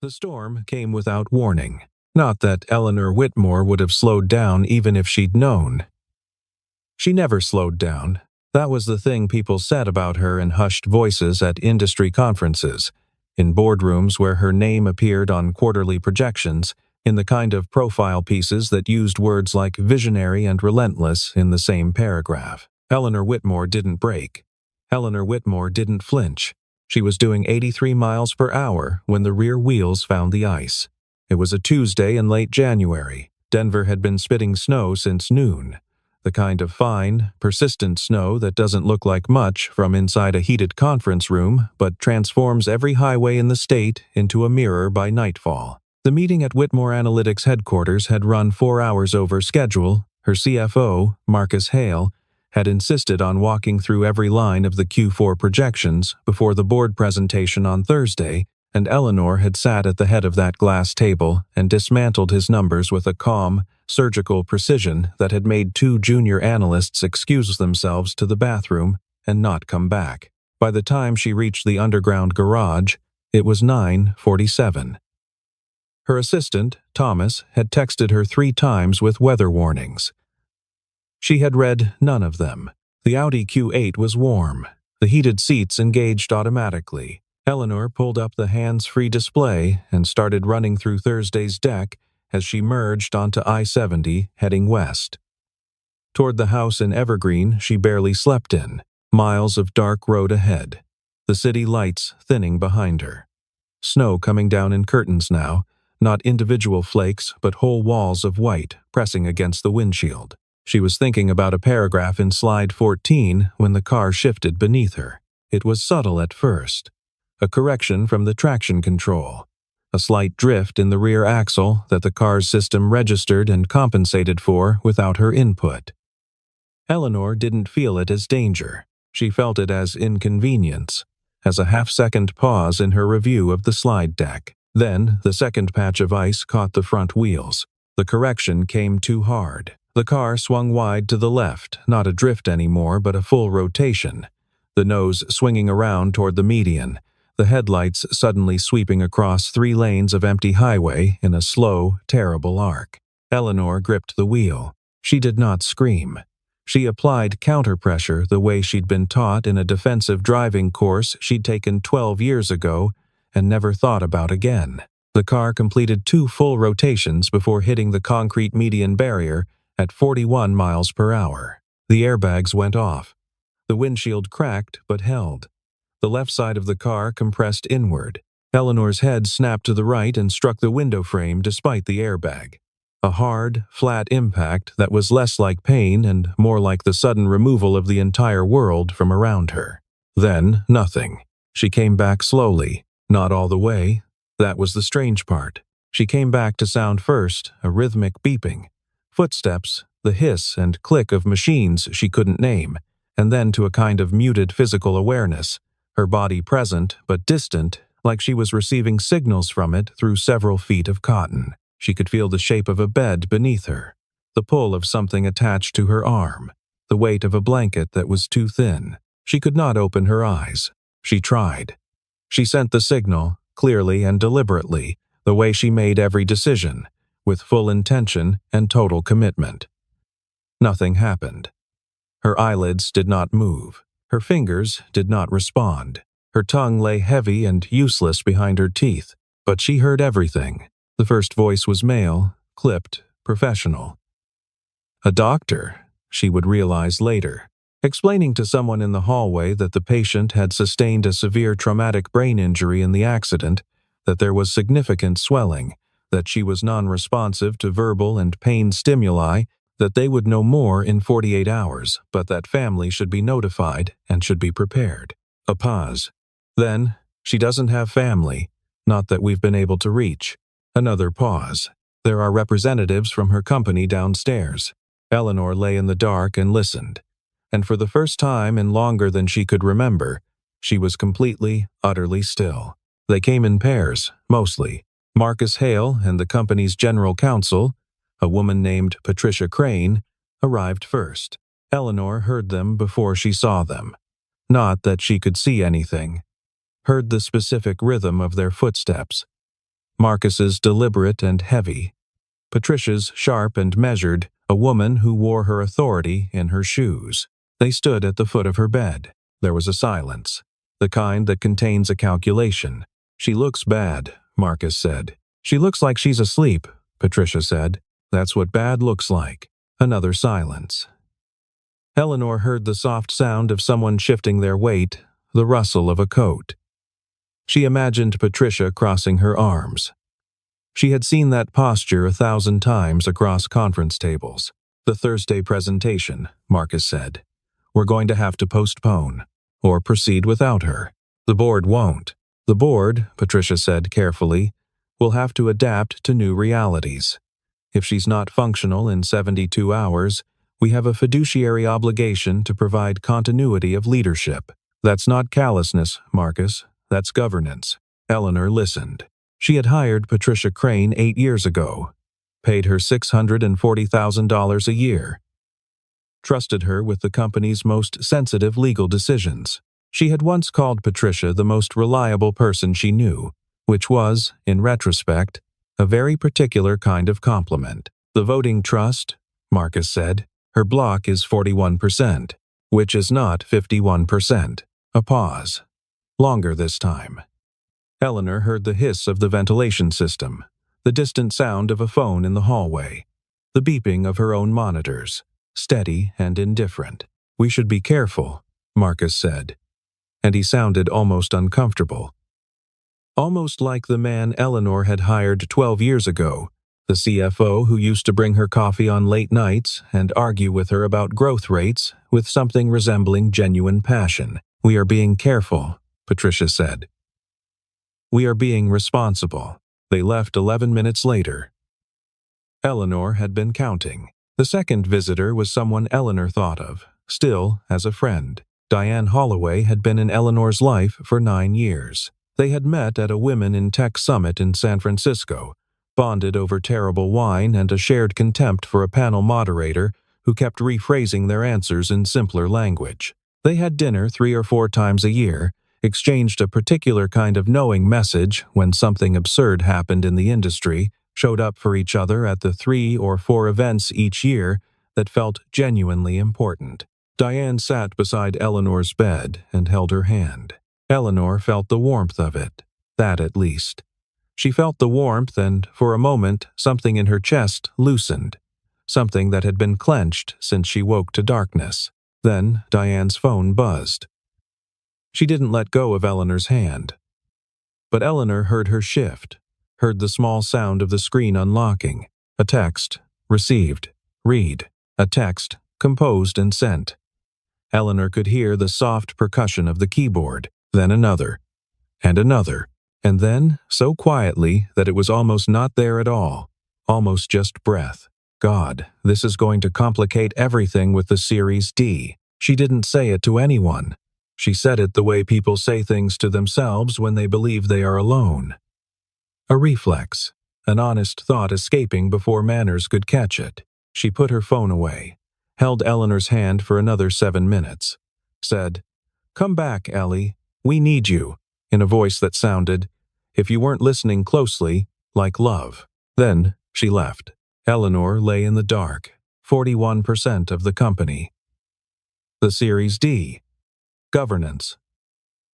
The storm came without warning. Not that Eleanor Whitmore would have slowed down even if she'd known. She never slowed down. That was the thing people said about her in hushed voices at industry conferences, in boardrooms where her name appeared on quarterly projections, in the kind of profile pieces that used words like visionary and relentless in the same paragraph. Eleanor Whitmore didn't break. Eleanor Whitmore didn't flinch. She was doing 83 miles per hour when the rear wheels found the ice. It was a Tuesday in late January. Denver had been spitting snow since noon. The kind of fine, persistent snow that doesn't look like much from inside a heated conference room, but transforms every highway in the state into a mirror by nightfall. The meeting at Whitmore Analytics headquarters had run 4 hours over schedule. Her CFO, Marcus Hale, had insisted on walking through every line of the Q4 projections before the board presentation on Thursday, and Eleanor had sat at the head of that glass table and dismantled his numbers with a calm, surgical precision that had made 2 junior analysts excuse themselves to the bathroom and not come back. By the time she reached the underground garage, it was 9:47. Her assistant, Thomas, had texted her 3 times with weather warnings. She had read none of them. The Audi Q8 was warm. The heated seats engaged automatically. Eleanor pulled up the hands-free display and started running through Thursday's deck as she merged onto I-70 heading west. Toward the house in Evergreen she barely slept in, miles of dark road ahead, the city lights thinning behind her. Snow coming down in curtains now, not individual flakes but whole walls of white pressing against the windshield. She was thinking about a paragraph in slide 14 when the car shifted beneath her. It was subtle at first. A correction from the traction control. A slight drift in the rear axle that the car's system registered and compensated for without her input. Eleanor didn't feel it as danger. She felt it as inconvenience, as a half-second pause in her review of the slide deck. Then, the second patch of ice caught the front wheels. The correction came too hard. The car swung wide to the left, not a drift anymore, but a full rotation. The nose swinging around toward the median, the headlights suddenly sweeping across 3 lanes of empty highway in a slow, terrible arc. Eleanor gripped the wheel. She did not scream. She applied counter-pressure the way she'd been taught in a defensive driving course she'd taken 12 years ago and never thought about again. The car completed 2 full rotations before hitting the concrete median barrier at 41 miles per hour. The airbags went off. The windshield cracked but held. The left side of the car compressed inward. Eleanor's head snapped to the right and struck the window frame despite the airbag. A hard, flat impact that was less like pain and more like the sudden removal of the entire world from around her. Then, nothing. She came back slowly. Not all the way. That was the strange part. She came back to sound first, a rhythmic beeping. Footsteps, the hiss and click of machines she couldn't name, and then to a kind of muted physical awareness, her body present but distant, like she was receiving signals from it through several feet of cotton. She could feel the shape of a bed beneath her, the pull of something attached to her arm, the weight of a blanket that was too thin. She could not open her eyes. She tried. She sent the signal, clearly and deliberately, the way she made every decision, with full intention and total commitment. Nothing happened. Her eyelids did not move. Her fingers did not respond. Her tongue lay heavy and useless behind her teeth, but she heard everything. The first voice was male, clipped, professional. A doctor, she would realize later, explaining to someone in the hallway that the patient had sustained a severe traumatic brain injury in the accident, that there was significant swelling, that she was non-responsive to verbal and pain stimuli, that they would know more in 48 hours, but that family should be notified and should be prepared. A pause. Then, she doesn't have family, not that we've been able to reach. Another pause. There are representatives from her company downstairs. Eleanor lay in the dark and listened. And for the first time in longer than she could remember, she was completely, utterly still. They came in pairs, mostly. Marcus Hale and the company's general counsel, a woman named Patricia Crane, arrived first. Eleanor heard them before she saw them. Not that she could see anything. Heard the specific rhythm of their footsteps. Marcus's deliberate and heavy. Patricia's sharp and measured, a woman who wore her authority in her shoes. They stood at the foot of her bed. There was a silence, the kind that contains a calculation. "She looks bad," Marcus said. "She looks like she's asleep," Patricia said. "That's what bad looks like." Another silence. Eleanor heard the soft sound of someone shifting their weight, the rustle of a coat. She imagined Patricia crossing her arms. She had seen that posture 1,000 times across conference tables. "The Thursday presentation," Marcus said. "We're going to have to postpone, or proceed without her. The board won't. The board," Patricia said carefully, "will have to adapt to new realities. If she's not functional in 72 hours, we have a fiduciary obligation to provide continuity of leadership. That's not callousness, Marcus. That's governance." Eleanor listened. She had hired Patricia Crane 8 years ago, paid her $640,000 a year, trusted her with the company's most sensitive legal decisions. She had once called Patricia the most reliable person she knew, which was, in retrospect, a very particular kind of compliment. "The voting trust," Marcus said, "her block is 41%, which is not 51%. A pause. Longer this time. Eleanor heard the hiss of the ventilation system, the distant sound of a phone in the hallway, the beeping of her own monitors, steady and indifferent. "We should be careful," Marcus said, and he sounded almost uncomfortable. Almost like the man Eleanor had hired 12 years ago, the CFO who used to bring her coffee on late nights and argue with her about growth rates with something resembling genuine passion. "We are being careful," Patricia said. "We are being responsible." They left 11 minutes later. Eleanor had been counting. The second visitor was someone Eleanor thought of, still as a friend. Diane Holloway had been in Eleanor's life for 9 years. They had met at a Women in Tech Summit in San Francisco, bonded over terrible wine and a shared contempt for a panel moderator who kept rephrasing their answers in simpler language. They had dinner 3 or 4 times a year, exchanged a particular kind of knowing message when something absurd happened in the industry, showed up for each other at the 3 or 4 events each year that felt genuinely important. Diane sat beside Eleanor's bed and held her hand. Eleanor felt the warmth of it, that at least. She felt the warmth, and for a moment something in her chest loosened, something that had been clenched since she woke to darkness. Then Diane's phone buzzed. She didn't let go of Eleanor's hand. But Eleanor heard her shift, heard the small sound of the screen unlocking. A text, received, read, a text, composed and sent. Eleanor could hear the soft percussion of the keyboard, then another, and then, so quietly that it was almost not there at all, almost just breath. God, this is going to complicate everything with the Series D. She didn't say it to anyone. She said it the way people say things to themselves when they believe they are alone. A reflex, an honest thought escaping before manners could catch it. She put her phone away, held Eleanor's hand for another 7 minutes, said, "Come back, Ellie. We need you," in a voice that sounded, if you weren't listening closely, like love. Then she left. Eleanor lay in the dark, 41% of the company. The Series D. Governance.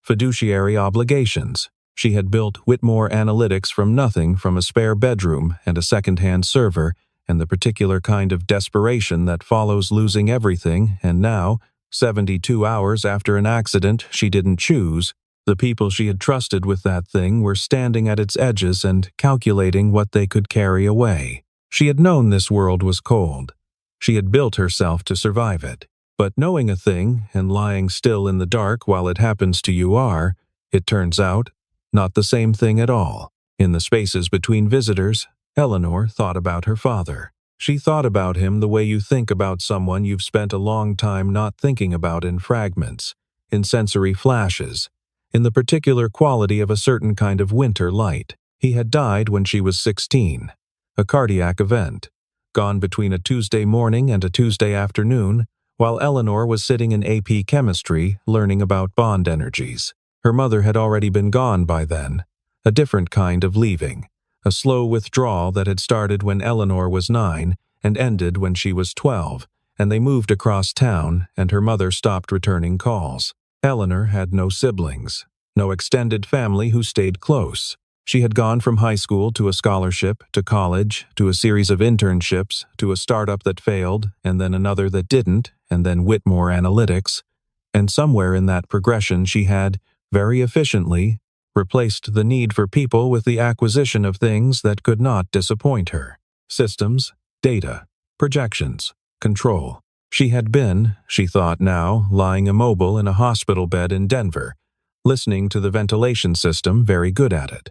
Fiduciary obligations. She had built Whitmore Analytics from nothing, from a spare bedroom and a second-hand server, and the particular kind of desperation that follows losing everything, and now, 72 hours after an accident she didn't choose, the people she had trusted with that thing were standing at its edges and calculating what they could carry away. She had known this world was cold. She had built herself to survive it. But knowing a thing and lying still in the dark while it happens to you are, it turns out, not the same thing at all. In the spaces between visitors, Eleanor thought about her father. She thought about him the way you think about someone you've spent a long time not thinking about, in fragments, in sensory flashes, in the particular quality of a certain kind of winter light. He had died when she was 16, a cardiac event, gone between a Tuesday morning and a Tuesday afternoon, while Eleanor was sitting in AP Chemistry learning about bond energies. Her mother had already been gone by then, a different kind of leaving, a slow withdrawal that had started when Eleanor was 9 and ended when she was 12, and they moved across town, and her mother stopped returning calls. Eleanor had no siblings, no extended family who stayed close. She had gone from high school to a scholarship, to college, to a series of internships, to a startup that failed, and then another that didn't, and then Whitmore Analytics. And somewhere in that progression she had, very efficiently, replaced the need for people with the acquisition of things that could not disappoint her. Systems, data, projections, control. She had been, she thought now, lying immobile in a hospital bed in Denver, listening to the ventilation system, very good at it.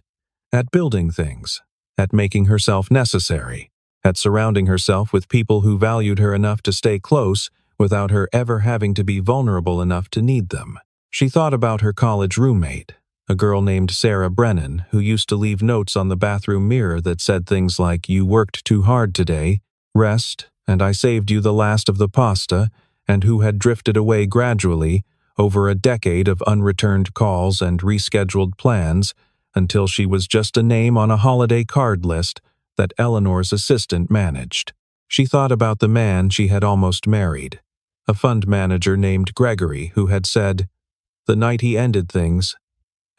At building things, at making herself necessary, at surrounding herself with people who valued her enough to stay close without her ever having to be vulnerable enough to need them. She thought about her college roommate, a girl named Sarah Brennan, who used to leave notes on the bathroom mirror that said things like, "You worked too hard today, rest, and I saved you the last of the pasta," and who had drifted away gradually over a decade of unreturned calls and rescheduled plans until she was just a name on a holiday card list that Eleanor's assistant managed. She thought about the man she had almost married, a fund manager named Gregory, who had said, the night he ended things,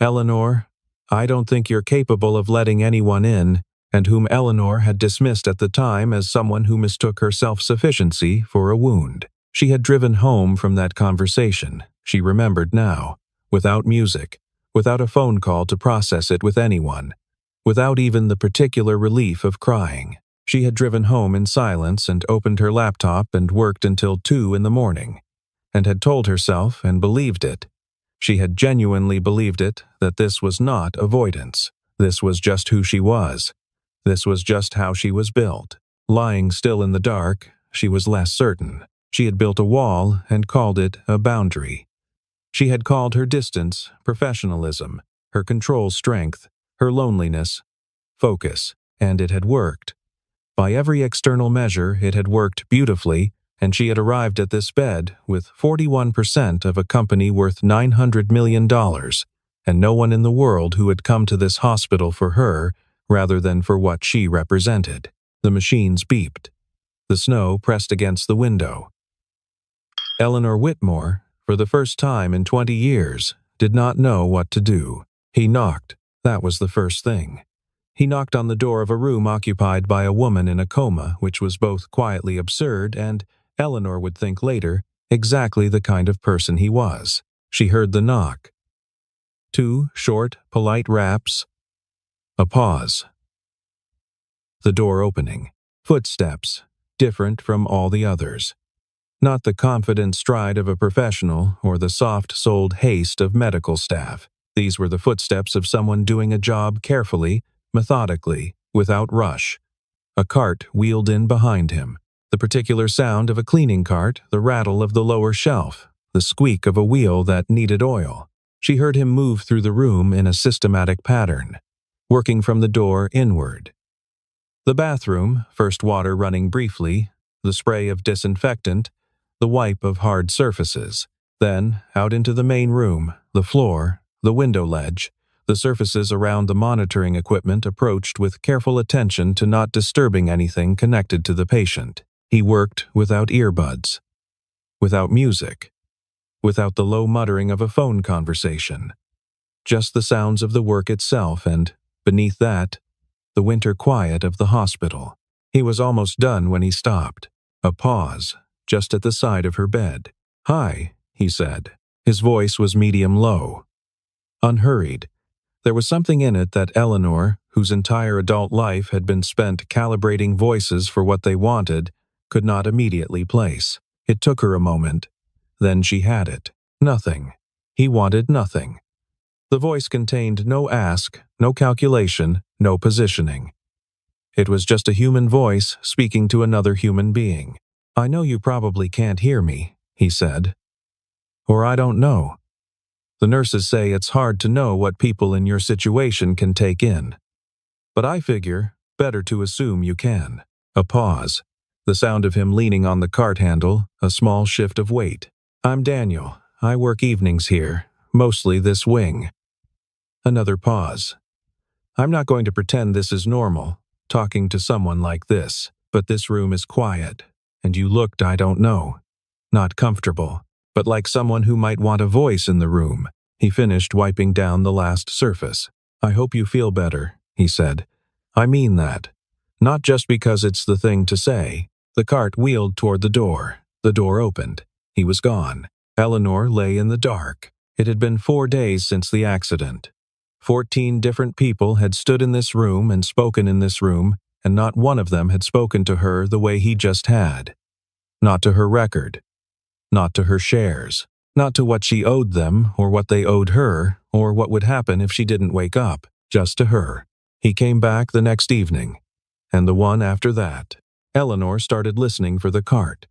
"Eleanor, I don't think you're capable of letting anyone in," and whom Eleanor had dismissed at the time as someone who mistook her self-sufficiency for a wound. She had driven home from that conversation, she remembered now, without music, without a phone call to process it with anyone, without even the particular relief of crying. She had driven home in silence and opened her laptop and worked until 2 in the morning, and had told herself, and believed it, she had genuinely believed it, that this was not avoidance. This was just who she was. This was just how she was built. Lying still in the dark, she was less certain. She had built a wall and called it a boundary. She had called her distance professionalism, her control strength, her loneliness focus, and it had worked. By every external measure, it had worked beautifully, and she had arrived at this bed with 41% of a company worth $900 million, and no one in the world who had come to this hospital for her rather than for what she represented. The machines beeped. The snow pressed against the window. Eleanor Whitmore, for the first time in 20 years, did not know what to do. He knocked. That was the first thing. He knocked on the door of a room occupied by a woman in a coma, which was both quietly absurd and, Eleanor would think later, exactly the kind of person he was. She heard the knock. 2 short, polite raps. A pause. The door opening. Footsteps, different from all the others. Not the confident stride of a professional or the soft-souled haste of medical staff. These were the footsteps of someone doing a job carefully, methodically, without rush. A cart wheeled in behind him. The particular sound of a cleaning cart, the rattle of the lower shelf, the squeak of a wheel that needed oil. She heard him move through the room in a systematic pattern, working from the door inward. The bathroom, first water running briefly, the spray of disinfectant, the wipe of hard surfaces. Then, out into the main room, the floor, the window ledge, the surfaces around the monitoring equipment approached with careful attention to not disturbing anything connected to the patient. He worked without earbuds, without music, without the low muttering of a phone conversation. Just the sounds of the work itself and, beneath that, the winter quiet of the hospital. He was almost done when he stopped. A pause, just at the side of her bed. "Hi," he said. His voice was medium-low, unhurried. There was something in it that Eleanor, whose entire adult life had been spent calibrating voices for what they wanted, could not immediately place. It took her a moment. Then she had it. Nothing. He wanted nothing. The voice contained no ask, no calculation, no positioning. It was just a human voice speaking to another human being. "I know you probably can't hear me," he said. "Or I don't know. The nurses say it's hard to know what people in your situation can take in. But I figure, better to assume you can." A pause. The sound of him leaning on the cart handle, a small shift of weight. "I'm Daniel. I work evenings here, mostly this wing." Another pause. I'm not going to pretend this is normal, talking to someone like this, but this room is quiet, and you looked, I don't know, not comfortable, but like someone who might want a voice in the room. He finished wiping down the last surface. I hope you feel better, he said. I mean that. Not just because it's the thing to say. The cart wheeled toward the door. The door opened. He was gone. Eleanor lay in the dark. It had been 4 days since the accident. 14 different people had stood in this room and spoken in this room, and not one of them had spoken to her the way he just had. Not to her record. Not to her shares. Not to what she owed them, or what they owed her, or what would happen if she didn't wake up. Just to her. He came back the next evening, and the one after that. Eleanor started listening for the cart.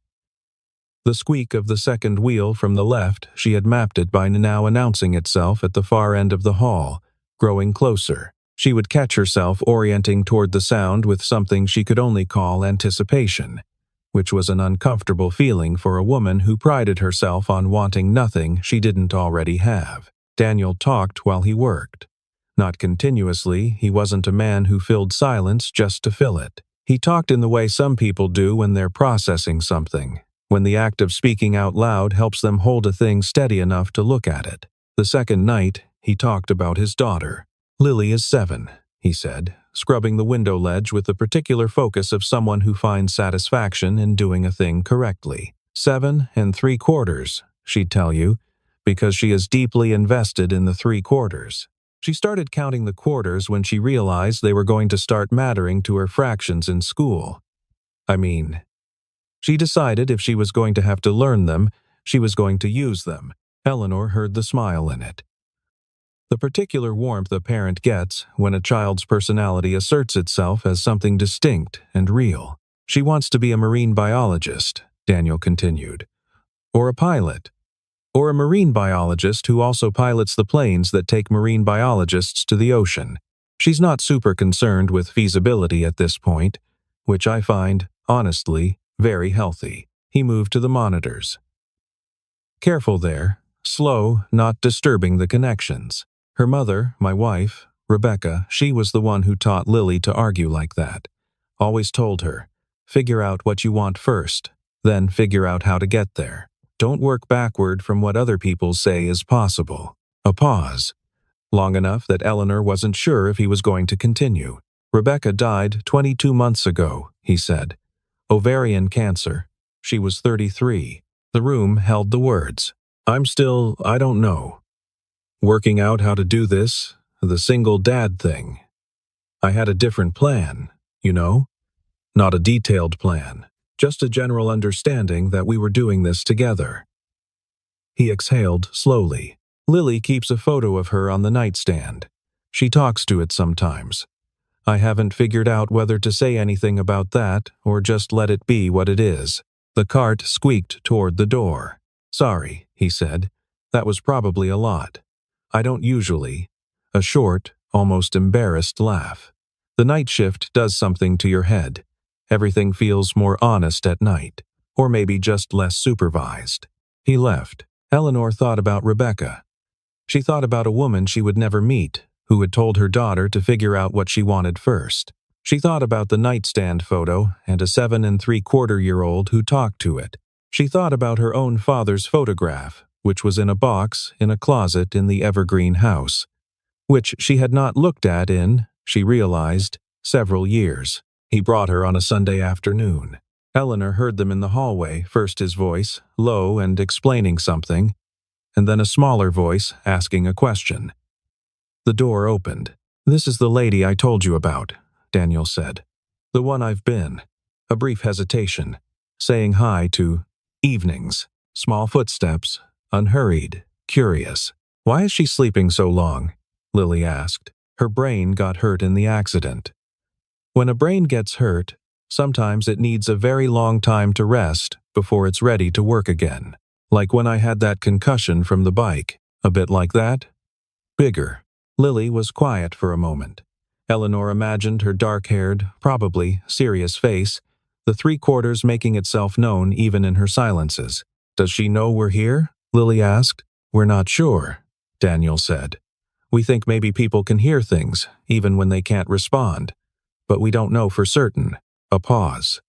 The squeak of the second wheel from the left, she had mapped it by now announcing itself at the far end of the hall, growing closer. She would catch herself orienting toward the sound with something she could only call anticipation, which was an uncomfortable feeling for a woman who prided herself on wanting nothing she didn't already have. Daniel talked while he worked. Not continuously, he wasn't a man who filled silence just to fill it. He talked in the way some people do when they're processing something, when the act of speaking out loud helps them hold a thing steady enough to look at it. The second night, he talked about his daughter. Lily is 7, he said, scrubbing the window ledge with the particular focus of someone who finds satisfaction in doing a thing correctly. 7 3/4, she'd tell you, because she is deeply invested in the 3/4. She started counting the quarters when she realized they were going to start mattering to her fractions in school. She decided if she was going to have to learn them, she was going to use them. Eleanor heard the smile in it. The particular warmth a parent gets when a child's personality asserts itself as something distinct and real. She wants to be a marine biologist, Daniel continued. Or a pilot. Or a marine biologist who also pilots the planes that take marine biologists to the ocean. She's not super concerned with feasibility at this point, which I find, honestly, very healthy. He moved to the monitors. Careful there, slow, not disturbing the connections. Her mother, my wife, Rebecca, she was the one who taught Lily to argue like that. Always told her, figure out what you want first, then figure out how to get there. Don't work backward from what other people say is possible. A pause. Long enough that Eleanor wasn't sure if he was going to continue. Rebecca died 22 months ago, he said. Ovarian cancer. She was 33. The room held the words. I'm still, I don't know. Working out how to do this, the single dad thing. I had a different plan, you know? Not a detailed plan, just a general understanding that we were doing this together. He exhaled slowly. Lily keeps a photo of her on the nightstand. She talks to it sometimes. I haven't figured out whether to say anything about that or just let it be what it is. The cart squeaked toward the door. Sorry, he said. That was probably a lot. I don't usually. A short, almost embarrassed laugh. The night shift does something to your head. Everything feels more honest at night, or maybe just less supervised. He left. Eleanor thought about Rebecca. She thought about a woman she would never meet, who had told her daughter to figure out what she wanted first. She thought about the nightstand photo and a 7 3/4-year-old who talked to it. She thought about her own father's photograph, which was in a box in a closet in the Evergreen house, which she had not looked at in, she realized, several years. He brought her on a Sunday afternoon. Eleanor heard them in the hallway, first his voice, low and explaining something, and then a smaller voice asking a question. The door opened. This is the lady I told you about, Daniel said. The one I've been. A brief hesitation. Saying hi to evenings. Small footsteps. Unhurried. Curious. Why is she sleeping so long? Lily asked. Her brain got hurt in the accident. When a brain gets hurt, sometimes it needs a very long time to rest before it's ready to work again. Like when I had that concussion from the bike. A bit like that? Bigger. Lily was quiet for a moment. Eleanor imagined her dark-haired, probably serious face, the 3/4 making itself known even in her silences. Does she know we're here? Lily asked. We're not sure, Daniel said. We think maybe people can hear things, even when they can't respond. But we don't know for certain. A pause.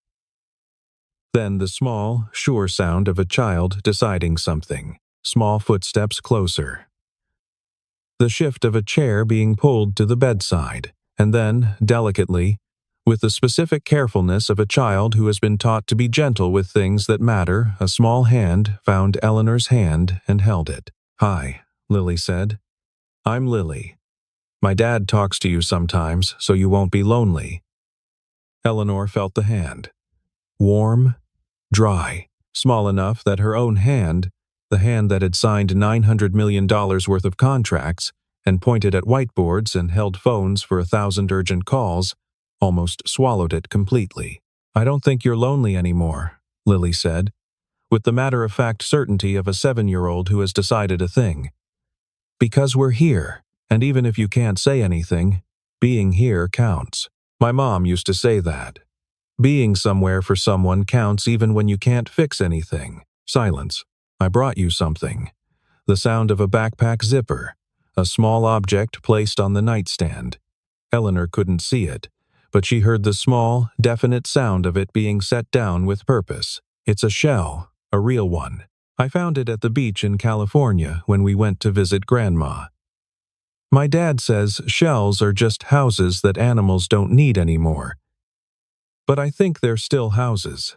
Then the small, sure sound of a child deciding something. Small footsteps closer. The shift of a chair being pulled to the bedside, and then, delicately, with the specific carefulness of a child who has been taught to be gentle with things that matter, a small hand found Eleanor's hand and held it. "Hi," Lily said. "I'm Lily. My dad talks to you sometimes, so you won't be lonely." Eleanor felt the hand. Warm, dry, small enough that her own hand, the hand that had signed $900 million worth of contracts and pointed at whiteboards and held phones for 1,000 urgent calls, almost swallowed it completely. "I don't think you're lonely anymore," Lily said, with the matter-of-fact certainty of a 7-year-old who has decided a thing. "Because we're here, and even if you can't say anything, being here counts. My mom used to say that. Being somewhere for someone counts even when you can't fix anything." Silence. "I brought you something." The sound of a backpack zipper, a small object placed on the nightstand. Eleanor couldn't see it, but she heard the small, definite sound of it being set down with purpose. "It's a shell, a real one. I found it at the beach in California when we went to visit Grandma. My dad says shells are just houses that animals don't need anymore. But I think they're still houses.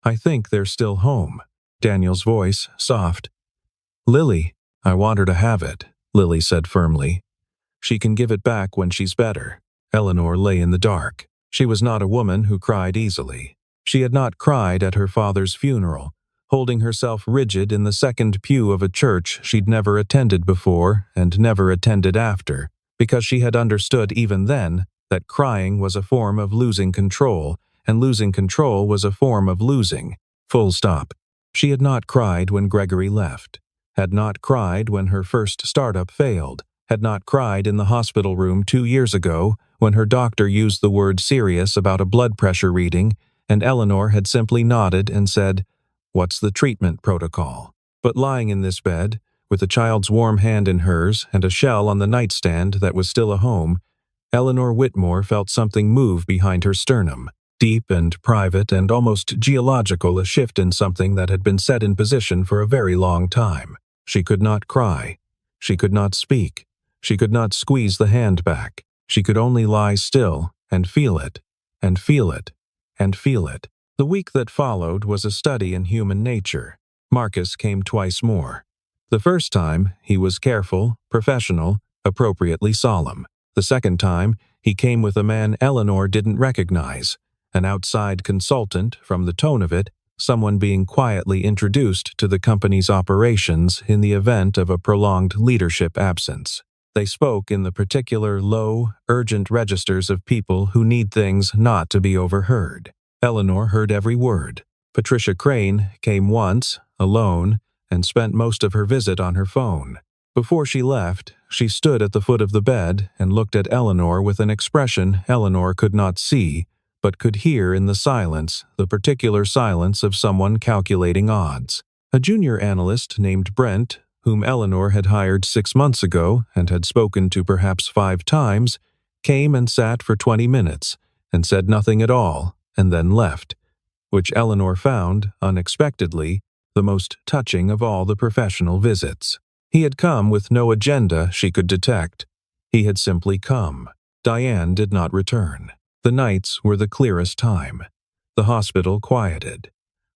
I think they're still home." Daniel's voice, soft. "Lily, I want her to have it," Lily said firmly. "She can give it back when she's better." Eleanor lay in the dark. She was not a woman who cried easily. She had not cried at her father's funeral, holding herself rigid in the second pew of a church she'd never attended before and never attended after, because she had understood even then that crying was a form of losing control, and losing control was a form of losing. Full stop. She had not cried when Gregory left, had not cried when her first startup failed, had not cried in the hospital room 2 years ago when her doctor used the word serious about a blood pressure reading, and Eleanor had simply nodded and said, "What's the treatment protocol?" But lying in this bed, with a child's warm hand in hers and a shell on the nightstand that was still a home, Eleanor Whitmore felt something move behind her sternum, deep and private and almost geological, a shift in something that had been set in position for a very long time. She could not cry. She could not speak. She could not squeeze the hand back. She could only lie still and feel it, and feel it, and feel it. The week that followed was a study in human nature. Marcus came twice more. The first time, he was careful, professional, appropriately solemn. The second time, he came with a man Eleanor didn't recognize, an outside consultant, from the tone of it, someone being quietly introduced to the company's operations in the event of a prolonged leadership absence. They spoke in the particular low, urgent registers of people who need things not to be overheard. Eleanor heard every word. Patricia Crane came once, alone, and spent most of her visit on her phone. Before she left, she stood at the foot of the bed and looked at Eleanor with an expression Eleanor could not see, but could hear in the silence, the particular silence of someone calculating odds. A junior analyst named Brent, whom Eleanor had hired 6 months ago and had spoken to perhaps 5 times, came and sat for 20 minutes and said nothing at all, and then left, which Eleanor found, unexpectedly, the most touching of all the professional visits. He had come with no agenda she could detect. He had simply come. Diane did not return. The nights were the clearest time. The hospital quieted.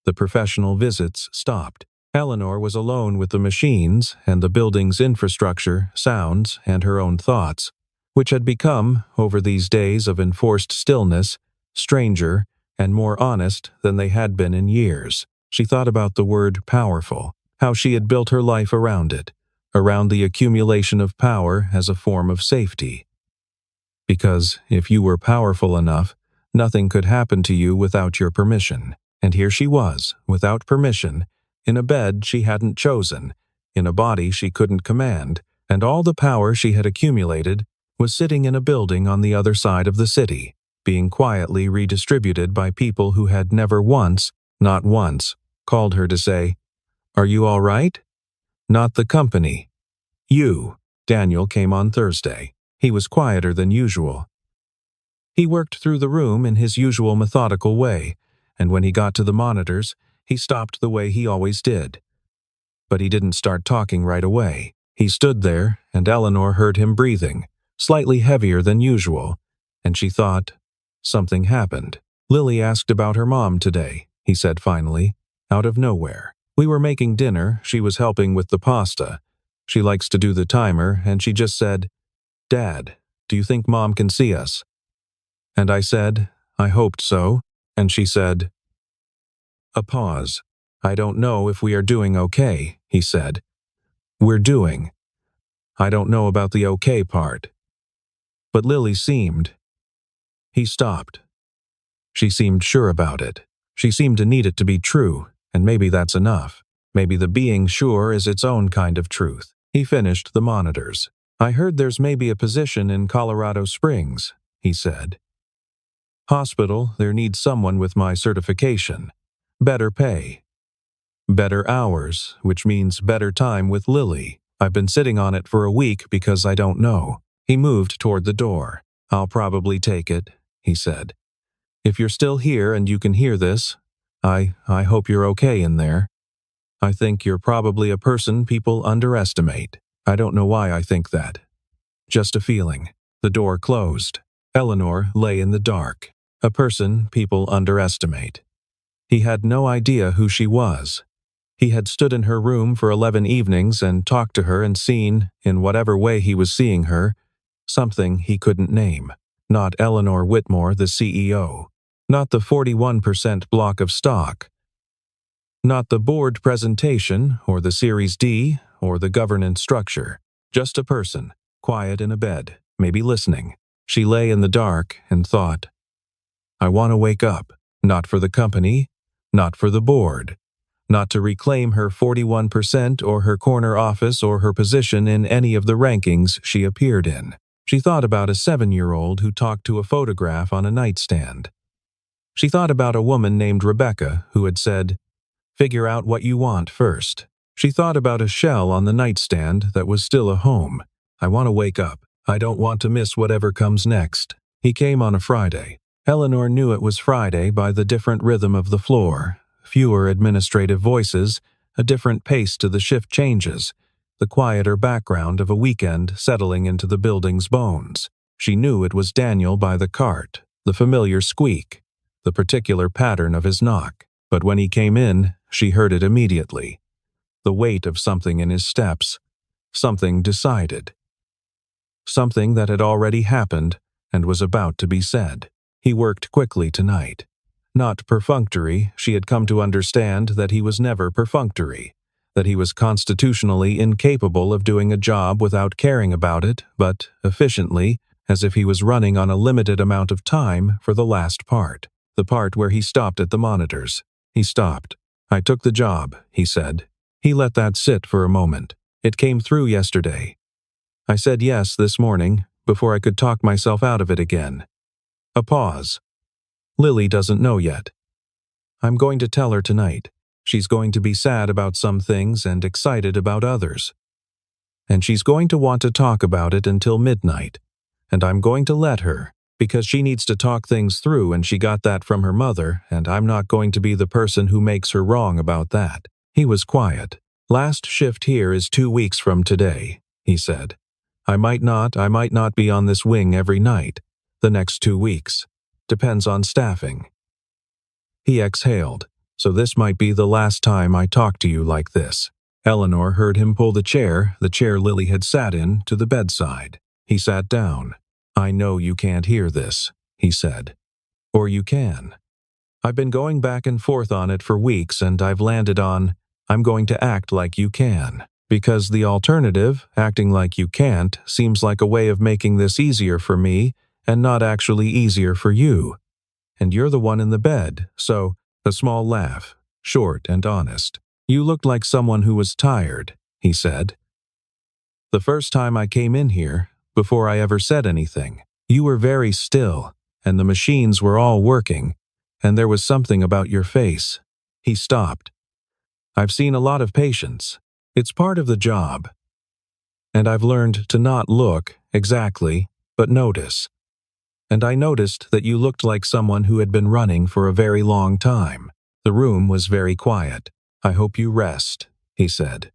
The professional visits stopped. Eleanor was alone with the machines and the building's infrastructure, sounds, and her own thoughts, which had become, over these days of enforced stillness, stranger and more honest than they had been in years. She thought about the word powerful, how she had built her life around it, around the accumulation of power as a form of safety. Because if you were powerful enough, nothing could happen to you without your permission. And here she was, without permission, in a bed she hadn't chosen, in a body she couldn't command, and all the power she had accumulated was sitting in a building on the other side of the city, being quietly redistributed by people who had never once, not once, called her to say, "Are you all right?" Not the company. You. Daniel came on Thursday. He was quieter than usual. He worked through the room in his usual methodical way, and when he got to the monitors, he stopped the way he always did. But he didn't start talking right away. He stood there, and Eleanor heard him breathing, slightly heavier than usual, and she thought, something happened. Lily asked about her mom today, he said finally, out of nowhere. We were making dinner, she was helping with the pasta. She likes to do the timer, and she just said, "Dad, do you think Mom can see us?" And I said, "I hoped so." And she said, a pause. "I don't know if we are doing okay," he said. "We're doing. I don't know about the okay part." But Lily seemed. He stopped. She seemed sure about it. She seemed to need it to be true, and maybe that's enough. Maybe the being sure is its own kind of truth. He finished the monitors. "I heard there's maybe a position in Colorado Springs," he said. "Hospital, there needs someone with my certification. Better pay. Better hours, which means better time with Lily. I've been sitting on it for a week because I don't know." He moved toward the door. "I'll probably take it," he said. "If you're still here and you can hear this, I hope you're okay in there. I think you're probably a person people underestimate. I don't know why I think that. Just a feeling." The door closed. Eleanor lay in the dark. A person people underestimate. He had no idea who she was. He had stood in her room for 11 evenings and talked to her and seen, in whatever way he was seeing her, something he couldn't name. Not Eleanor Whitmore, the CEO. Not the 41% block of stock. Not the board presentation, or the Series D, or the governance structure. Just a person, quiet in a bed, maybe listening. She lay in the dark and thought, I want to wake up, not for the company, not for the board, not to reclaim her 41% or her corner office or her position in any of the rankings she appeared in. She thought about a 7-year-old who talked to a photograph on a nightstand. She thought about a woman named Rebecca who had said, "Figure out what you want first." She thought about a shell on the nightstand that was still a home. I want to wake up. I don't want to miss whatever comes next. He came on a Friday. Eleanor knew it was Friday by the different rhythm of the floor, fewer administrative voices, a different pace to the shift changes, the quieter background of a weekend settling into the building's bones. She knew it was Daniel by the cart, the familiar squeak, the particular pattern of his knock. But when he came in, she heard it immediately. The weight of something in his steps, something decided. Something that had already happened and was about to be said. He worked quickly tonight. Not perfunctory, she had come to understand that he was never perfunctory, that he was constitutionally incapable of doing a job without caring about it, but efficiently, as if he was running on a limited amount of time for the last part, the part where he stopped at the monitors. He stopped. I took the job, he said. He let that sit for a moment. It came through yesterday. I said yes this morning, before I could talk myself out of it again. A pause. Lily doesn't know yet. I'm going to tell her tonight. She's going to be sad about some things and excited about others. And she's going to want to talk about it until midnight. And I'm going to let her, because she needs to talk things through and she got that from her mother, and I'm not going to be the person who makes her wrong about that. He was quiet. Last shift here is 2 weeks from today, he said. I might not be on this wing every night. The next 2 weeks. Depends on staffing. He exhaled. So this might be the last time I talk to you like this. Eleanor heard him pull the chair Lily had sat in, to the bedside. He sat down. I know you can't hear this, he said. Or you can. I've been going back and forth on it for weeks and I've landed on, I'm going to act like you can. Because the alternative, acting like you can't, seems like a way of making this easier for me and not actually easier for you. And you're the one in the bed, so, a small laugh, short and honest. You looked like someone who was tired, he said. The first time I came in here, before I ever said anything, you were very still, and the machines were all working, and there was something about your face. He stopped. I've seen a lot of patients. It's part of the job. And I've learned to not look, exactly, but notice. And I noticed that you looked like someone who had been running for a very long time. The room was very quiet. I hope you rest, he said.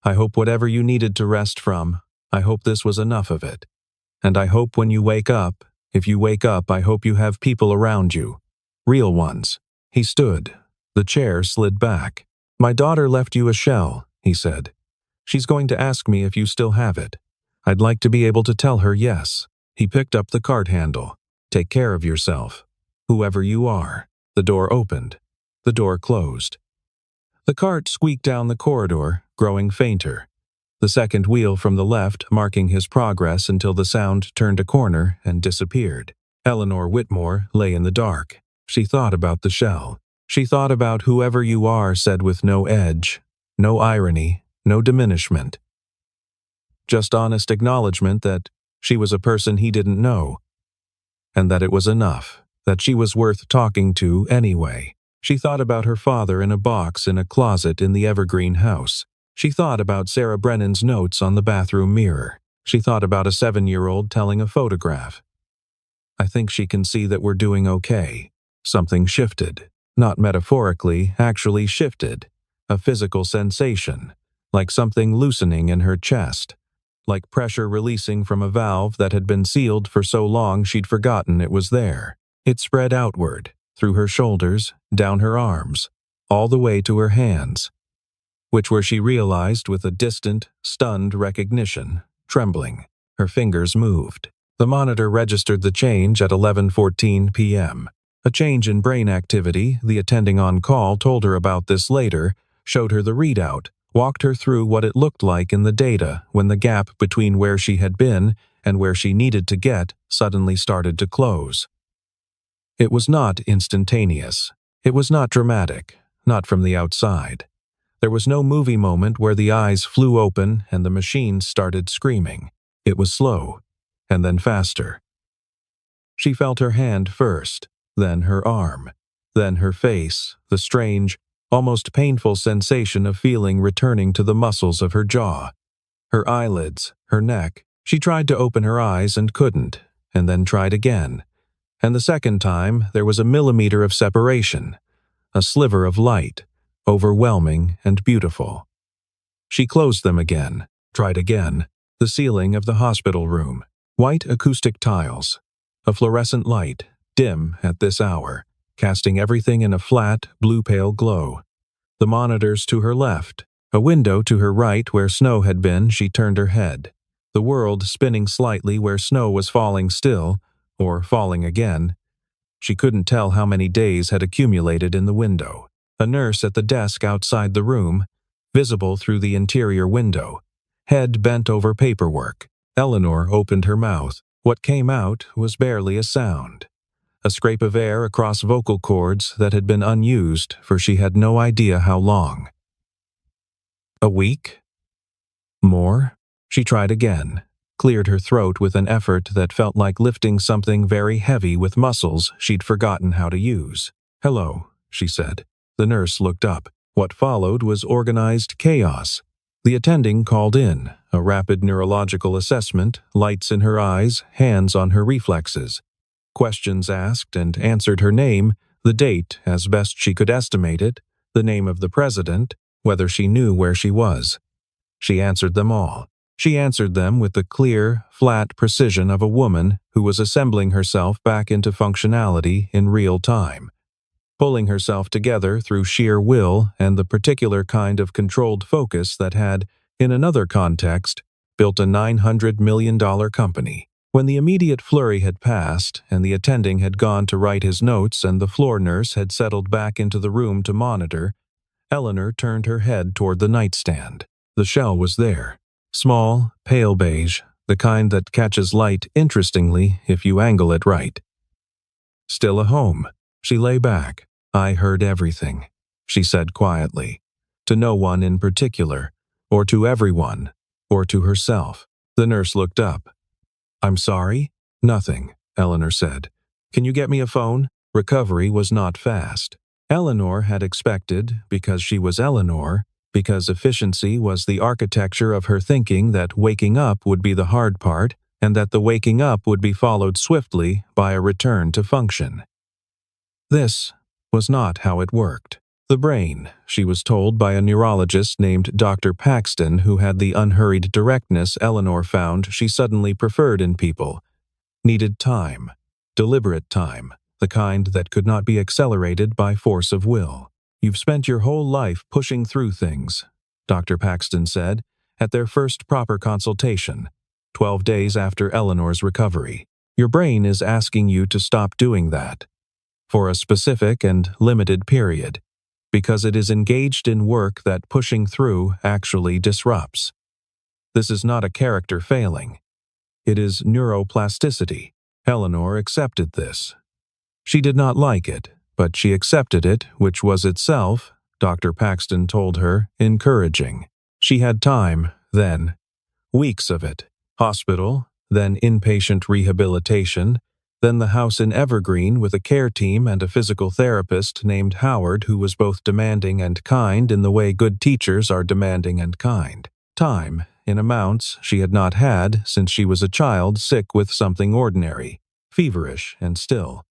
I hope whatever you needed to rest from, I hope this was enough of it. And I hope when you wake up, if you wake up, I hope you have people around you. Real ones. He stood. The chair slid back. My daughter left you a shell, he said. She's going to ask me if you still have it. I'd like to be able to tell her yes. He picked up the cart handle. Take care of yourself. Whoever you are. The door opened. The door closed. The cart squeaked down the corridor, growing fainter. The second wheel from the left marking his progress until the sound turned a corner and disappeared. Eleanor Whitmore lay in the dark. She thought about the shell. She thought about whoever you are said with no edge, no irony, no diminishment. Just honest acknowledgement that she was a person he didn't know, and that it was enough, that she was worth talking to anyway. She thought about her father in a box in a closet in the Evergreen house. She thought about Sarah Brennan's notes on the bathroom mirror. She thought about a 7-year-old telling a photograph. I think she can see that we're doing okay. Something shifted. Not metaphorically, actually shifted. A physical sensation, like something loosening in her chest, like pressure releasing from a valve that had been sealed for so long she'd forgotten it was there. It spread outward, through her shoulders, down her arms, all the way to her hands, which were, she realized with a distant, stunned recognition, trembling. Her fingers moved. The monitor registered the change at 11:14 p.m. A change in brain activity. The attending on call told her about this later, showed her the readout, walked her through what it looked like in the data when the gap between where she had been and where she needed to get suddenly started to close. It was not instantaneous. It was not dramatic, not from the outside. There was no movie moment where the eyes flew open and the machine started screaming. It was slow, and then faster. She felt her hand first, then her arm, then her face, the strange, almost painful sensation of feeling returning to the muscles of her jaw. Her eyelids, her neck. She tried to open her eyes and couldn't, and then tried again. And the second time, there was a millimeter of separation, a sliver of light, overwhelming and beautiful. She closed them again, tried again. The ceiling of the hospital room, white acoustic tiles, a fluorescent light, dim at this hour, casting everything in a flat, blue-pale glow. The monitors to her left, a window to her right where snow had been. She turned her head. The world spinning slightly where snow was falling still, or falling again. She couldn't tell how many days had accumulated in the window. A nurse at the desk outside the room, visible through the interior window, head bent over paperwork. Eleanor opened her mouth. What came out was barely a sound. A scrape of air across vocal cords that had been unused for she had no idea how long. A week? More? She tried again, cleared her throat with an effort that felt like lifting something very heavy with muscles she'd forgotten how to use. "Hello," she said. The nurse looked up. What followed was organized chaos. The attending called in, a rapid neurological assessment, lights in her eyes, hands on her reflexes. Questions asked and answered her name, the date as best she could estimate it, the name of the president, whether she knew where she was. She answered them all. She answered them with the clear, flat precision of a woman who was assembling herself back into functionality in real time, pulling herself together through sheer will and the particular kind of controlled focus that had, in another context, built a $900 million company. When the immediate flurry had passed and the attending had gone to write his notes and the floor nurse had settled back into the room to monitor, Eleanor turned her head toward the nightstand. The shell was there. Small, pale beige, the kind that catches light interestingly if you angle it right. Still a home. She lay back. "I heard everything," she said quietly. To no one in particular, or to everyone, or to herself. The nurse looked up. "I'm sorry?" "Nothing," Eleanor said. "Can you get me a phone?" Recovery was not fast. Eleanor had expected, because she was Eleanor, because efficiency was the architecture of her thinking that waking up would be the hard part, and that the waking up would be followed swiftly by a return to function. This was not how it worked. The brain, she was told by a neurologist named Dr. Paxton, who had the unhurried directness Eleanor found she suddenly preferred in people, needed time, deliberate time, the kind that could not be accelerated by force of will. "You've spent your whole life pushing through things," Dr. Paxton said at their first proper consultation, 12 days after Eleanor's recovery. "Your brain is asking you to stop doing that for a specific and limited period, because it is engaged in work that pushing through actually disrupts. This is not a character failing. It is neuroplasticity." Eleanor accepted this. She did not like it, but she accepted it, which was itself, Dr. Paxton told her, encouraging. She had time, then. Weeks of it. Hospital, then inpatient rehabilitation, then the house in Evergreen with a care team and a physical therapist named Howard who was both demanding and kind in the way good teachers are demanding and kind. Time, in amounts she had not had since she was a child sick with something ordinary, feverish and still.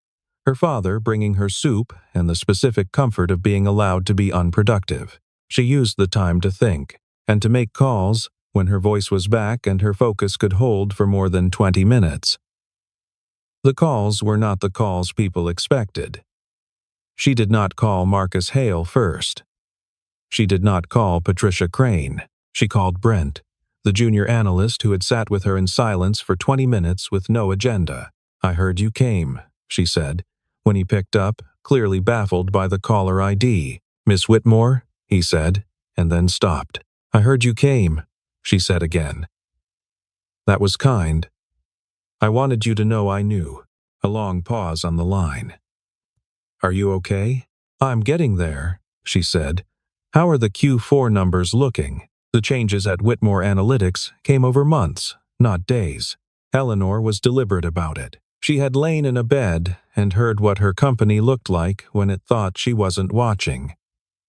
Her father bringing her soup and the specific comfort of being allowed to be unproductive. She used the time to think, and to make calls when her voice was back and her focus could hold for more than 20 minutes. The calls were not the calls people expected. She did not call Marcus Hale first. She did not call Patricia Crane. She called Brent, the junior analyst who had sat with her in silence for 20 minutes with no agenda. "I heard you came," she said, when he picked up, clearly baffled by the caller ID. "Miss Whitmore?" he said, and then stopped. "I heard you came," she said again. "That was kind. I wanted you to know I knew." A long pause on the line. "Are you okay?" "I'm getting there," she said. "How are the Q4 numbers looking?" The changes at Whitmore Analytics came over months, not days. Eleanor was deliberate about it. She had lain in a bed and heard what her company looked like when it thought she wasn't watching.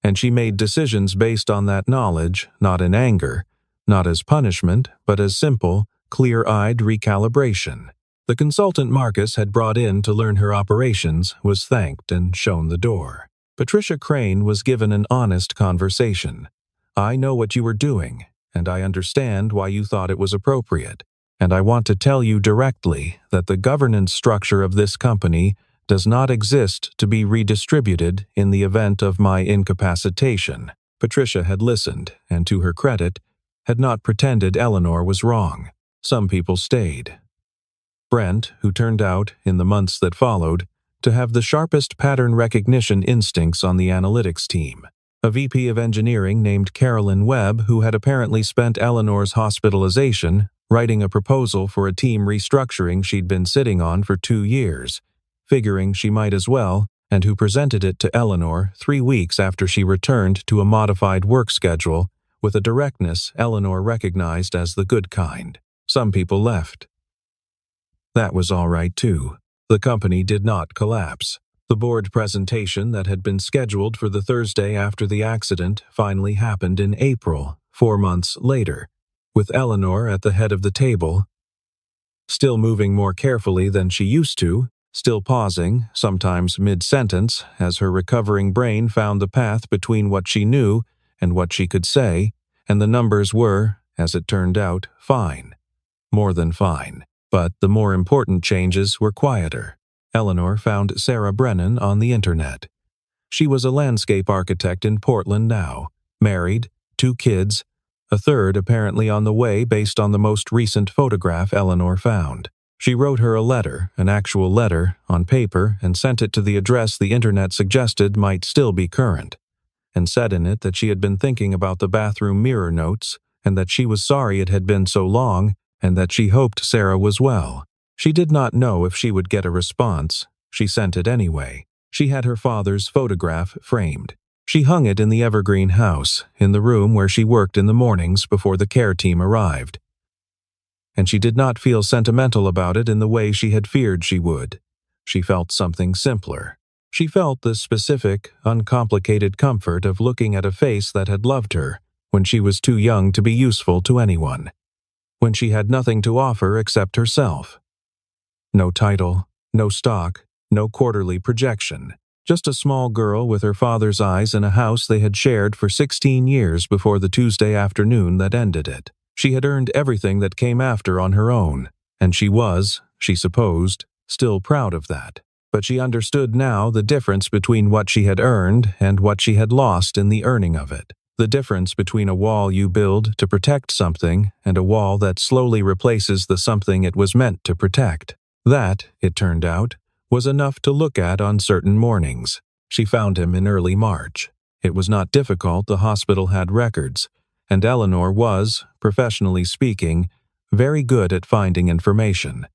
And she made decisions based on that knowledge, not in anger, not as punishment, but as simple, clear-eyed recalibration. The consultant Marcus had brought in to learn her operations was thanked and shown the door. Patricia Crane was given an honest conversation. "I know what you were doing, and I understand why you thought it was appropriate. And I want to tell you directly that the governance structure of this company does not exist to be redistributed in the event of my incapacitation." Patricia had listened, and to her credit, had not pretended Eleanor was wrong. Some people stayed. Brent, who turned out, in the months that followed, to have the sharpest pattern recognition instincts on the analytics team. A VP of engineering named Carolyn Webb, who had apparently spent Eleanor's hospitalization writing a proposal for a team restructuring she'd been sitting on for 2 years, figuring she might as well, and who presented it to Eleanor 3 weeks after she returned to a modified work schedule with a directness Eleanor recognized as the good kind. Some people left. That was all right too. The company did not collapse. The board presentation that had been scheduled for the Thursday after the accident finally happened in April, 4 months later, with Eleanor at the head of the table, still moving more carefully than she used to, still pausing, sometimes mid-sentence, as her recovering brain found the path between what she knew and what she could say, and the numbers were, as it turned out, fine. More than fine. But the more important changes were quieter. Eleanor found Sarah Brennan on the internet. She was a landscape architect in Portland now, married, 2 kids, a third apparently on the way based on the most recent photograph Eleanor found. She wrote her a letter, an actual letter, on paper and sent it to the address the internet suggested might still be current, and said in it that she had been thinking about the bathroom mirror notes and that she was sorry it had been so long and that she hoped Sarah was well. She did not know if she would get a response. She sent it anyway. She had her father's photograph framed. She hung it in the Evergreen house, in the room where she worked in the mornings before the care team arrived. And she did not feel sentimental about it in the way she had feared she would. She felt something simpler. She felt the specific, uncomplicated comfort of looking at a face that had loved her, when she was too young to be useful to anyone, when she had nothing to offer except herself. No title, no stock, no quarterly projection. Just a small girl with her father's eyes in a house they had shared for 16 years before the Tuesday afternoon that ended it. She had earned everything that came after on her own, and she was, she supposed, still proud of that. But she understood now the difference between what she had earned and what she had lost in the earning of it. The difference between a wall you build to protect something and a wall that slowly replaces the something it was meant to protect. That, it turned out, was enough to look at on certain mornings. She found him in early March. It was not difficult, the hospital had records, and Eleanor was, professionally speaking, very good at finding information.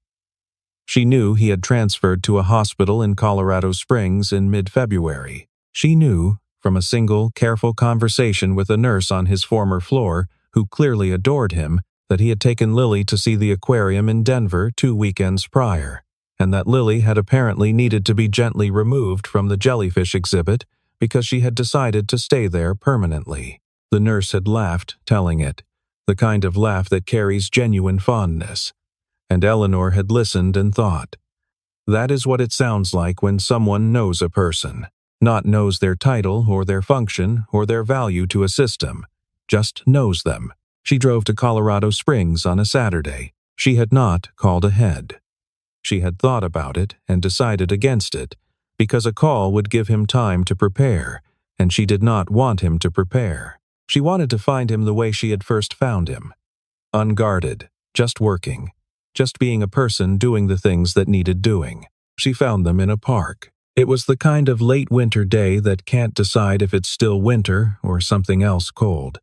She knew he had transferred to a hospital in Colorado Springs in mid-February. She knew, from a single, careful conversation with a nurse on his former floor, who clearly adored him, that he had taken Lily to see the aquarium in Denver 2 weekends prior, and that Lily had apparently needed to be gently removed from the jellyfish exhibit because she had decided to stay there permanently. The nurse had laughed, telling it, the kind of laugh that carries genuine fondness. And Eleanor had listened and thought, that is what it sounds like when someone knows a person, not knows their title or their function or their value to a system, just knows them. She drove to Colorado Springs on a Saturday. She had not called ahead. She had thought about it and decided against it, because a call would give him time to prepare, and she did not want him to prepare. She wanted to find him the way she had first found him. Unguarded, just working, just being a person doing the things that needed doing. She found them in a park. It was the kind of late winter day that can't decide if it's still winter or something else cold,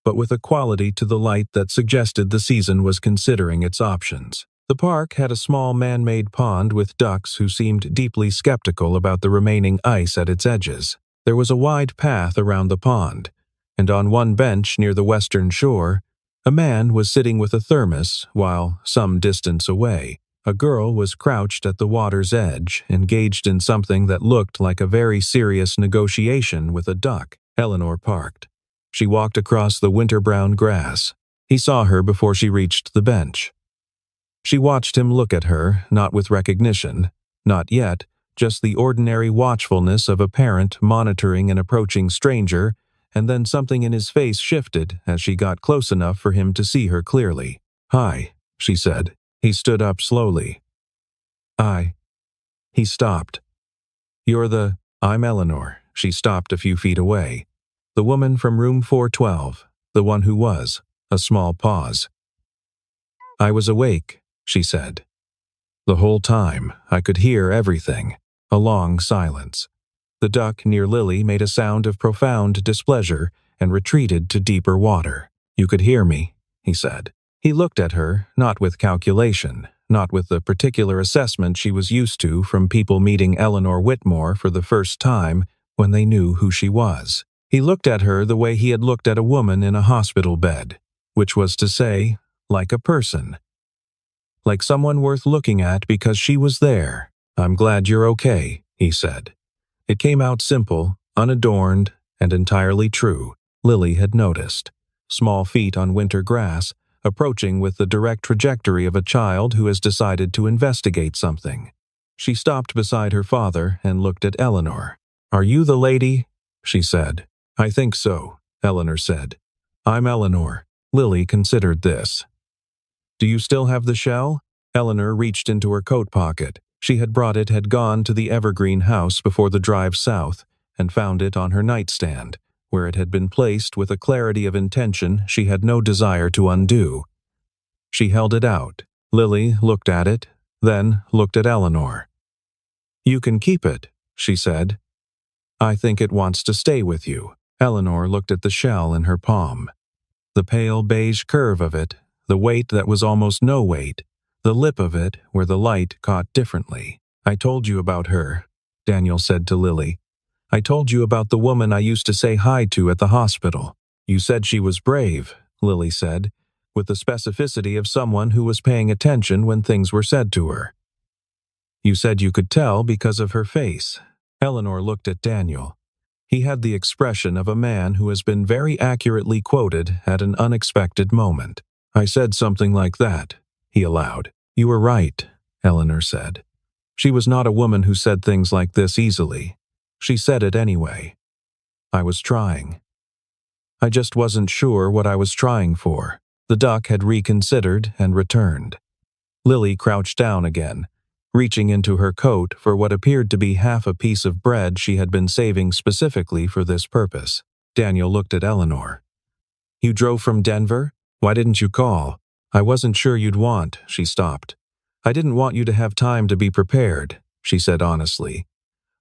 but with a quality to the light that suggested the season was considering its options. The park had a small man-made pond with ducks who seemed deeply skeptical about the remaining ice at its edges. There was a wide path around the pond, and on one bench near the western shore, a man was sitting with a thermos while, some distance away, a girl was crouched at the water's edge, engaged in something that looked like a very serious negotiation with a duck. Eleanor parked. She walked across the winter-brown grass. He saw her before she reached the bench. She watched him look at her, not with recognition, not yet, just the ordinary watchfulness of a parent monitoring an approaching stranger, and then something in his face shifted as she got close enough for him to see her clearly. "Hi," she said. He stood up slowly. He stopped. I'm Eleanor." She stopped a few feet away. "The woman from room 412, the one who was." A small pause. "I was awake," she said. "The whole time, I could hear everything." A long silence. The duck near Lily made a sound of profound displeasure and retreated to deeper water. "You could hear me," he said. He looked at her, not with calculation, not with the particular assessment she was used to from people meeting Eleanor Whitmore for the first time when they knew who she was. He looked at her the way he had looked at a woman in a hospital bed, which was to say, like a person. Like someone worth looking at because she was there. "I'm glad you're okay," he said. It came out simple, unadorned, and entirely true. Lily had noticed. Small feet on winter grass, approaching with the direct trajectory of a child who has decided to investigate something. She stopped beside her father and looked at Eleanor. "Are you the lady?" she said. "I think so," Eleanor said. "I'm Eleanor." Lily considered this. "Do you still have the shell?" Eleanor reached into her coat pocket. She had gone to the Evergreen house before the drive south, and found it on her nightstand, where it had been placed with a clarity of intention she had no desire to undo. She held it out. Lily looked at it, then looked at Eleanor. "You can keep it," she said. "I think it wants to stay with you." Eleanor looked at the shell in her palm. The pale beige curve of it, the weight that was almost no weight, the lip of it where the light caught differently. "I told you about her," Daniel said to Lily. "I told you about the woman I used to say hi to at the hospital. You said she was brave," Lily said, with the specificity of someone who was paying attention when things were said to her. "You said you could tell because of her face." Eleanor looked at Daniel. He had the expression of a man who has been very accurately quoted at an unexpected moment. "I said something like that," he allowed. "You were right," Eleanor said. She was not a woman who said things like this easily. She said it anyway. "I was trying. I just wasn't sure what I was trying for." The duck had reconsidered and returned. Lily crouched down again, reaching into her coat for what appeared to be half a piece of bread she had been saving specifically for this purpose. Daniel looked at Eleanor. "You drove from Denver? Why didn't you call?" "I wasn't sure you'd want," she stopped. "I didn't want you to have time to be prepared," she said honestly.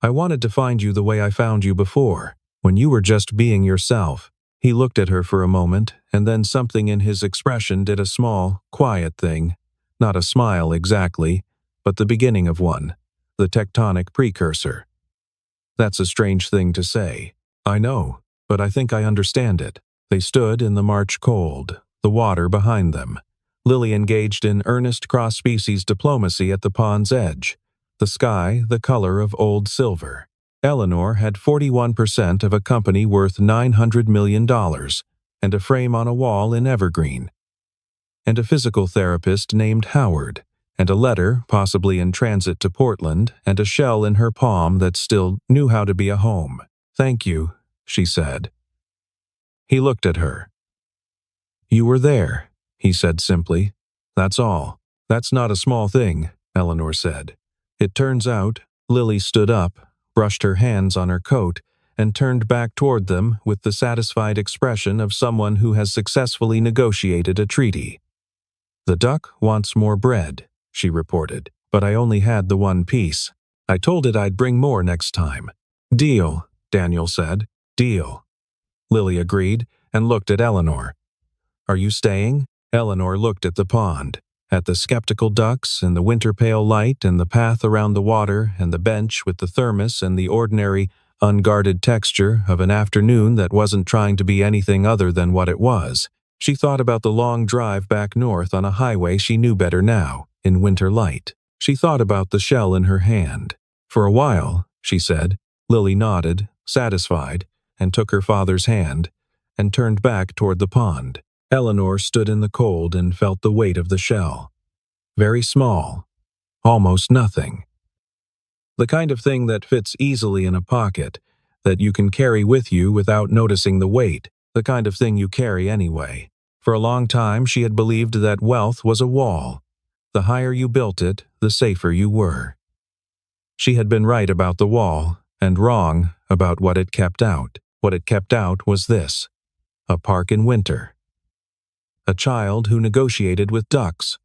"I wanted to find you the way I found you before, when you were just being yourself." He looked at her for a moment, and then something in his expression did a small, quiet thing. Not a smile exactly, but the beginning of one, the tectonic precursor. "That's a strange thing to say." "I know, but I think I understand it." They stood in the March cold, the water behind them. Lily engaged in earnest cross-species diplomacy at the pond's edge, the sky the color of old silver. Eleanor had 41% of a company worth $900 million, and a frame on a wall in Evergreen, and a physical therapist named Howard, and a letter, possibly in transit to Portland, and a shell in her palm that still knew how to be a home. "Thank you," she said. He looked at her. "You were there," he said simply. "That's all." "That's not a small thing," Eleanor said. "It turns out," Lily stood up, brushed her hands on her coat, and turned back toward them with the satisfied expression of someone who has successfully negotiated a treaty. "The duck wants more bread," she reported, "but I only had the one piece. I told it I'd bring more next time." "Deal," Daniel said. "Deal." Lily agreed and looked at Eleanor. "Are you staying?" Eleanor looked at the pond, at the skeptical ducks and the winter pale light and the path around the water and the bench with the thermos and the ordinary, unguarded texture of an afternoon that wasn't trying to be anything other than what it was. She thought about the long drive back north on a highway she knew better now, in winter light. She thought about the shell in her hand. "For a while," she said. Lily nodded, satisfied, and took her father's hand, and turned back toward the pond. Eleanor stood in the cold and felt the weight of the shell. Very small. Almost nothing. The kind of thing that fits easily in a pocket, that you can carry with you without noticing the weight, the kind of thing you carry anyway. For a long time she had believed that wealth was a wall. The higher you built it, the safer you were. She had been right about the wall, and wrong about what it kept out. What it kept out was this: a park in winter. A child who negotiated with ducks.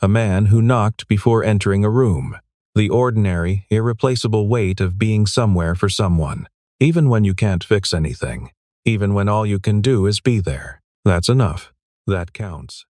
A man who knocked before entering a room. The ordinary, irreplaceable weight of being somewhere for someone. Even when you can't fix anything. Even when all you can do is be there. That's enough. That counts.